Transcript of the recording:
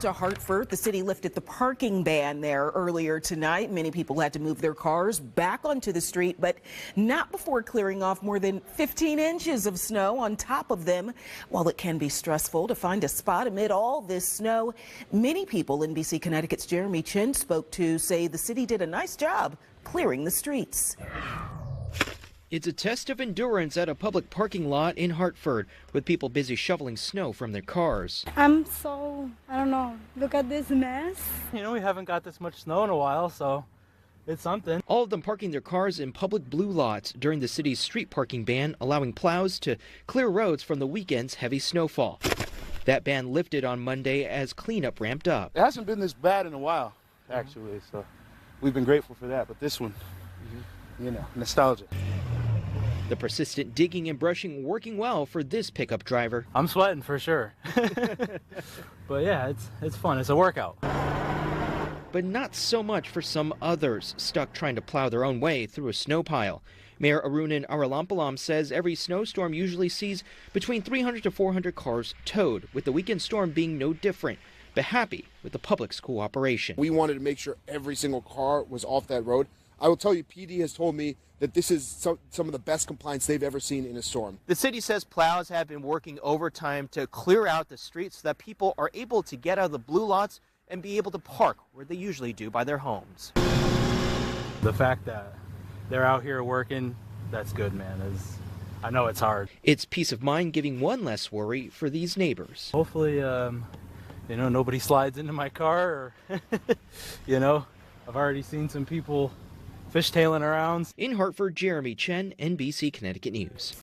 To Hartford, the city lifted the parking ban there earlier tonight. Many people had to move their cars back onto the street, but not before clearing off more than 15 inches of snow on top of them. While it can be stressful to find a spot amid all this snow, many people NBC Connecticut's Jeremy Chin spoke to say the city did a nice job clearing the streets. It's a test of endurance at a public parking lot in Hartford, with people busy shoveling snow from their cars. I don't know, look at this mess. You know, we haven't got this much snow in a while, so it's something. All of them parking their cars in public blue lots during the city's street parking ban, allowing plows to clear roads from the weekend's heavy snowfall. That ban lifted on Monday as cleanup ramped up. It hasn't been this bad in a while, actually, so we've been grateful for that, but this one, you know, nostalgia. The persistent digging and brushing working well for this pickup driver. I'm sweating for sure. But yeah, it's fun. It's a workout. But not so much for some others stuck trying to plow their own way through a snow pile. Mayor Arunan Aralampalam says every snowstorm usually sees between 300 to 400 cars towed, with the weekend storm being no different, but happy with the public's cooperation. We wanted to make sure every single car was off that road. I will tell you, PD has told me that this is some of the best compliance they've ever seen in a storm. The city says plows have been working overtime to clear out the streets so that people are able to get out of the blue lots and be able to park where they usually do by their homes. The fact that they're out here working, that's good, man. I know it's hard. It's peace of mind giving one less worry for these neighbors. Hopefully, you know, nobody slides into my car or, you know, I've already seen some people fishtailing around. In Hartford, Jeremy Chen, NBC Connecticut News.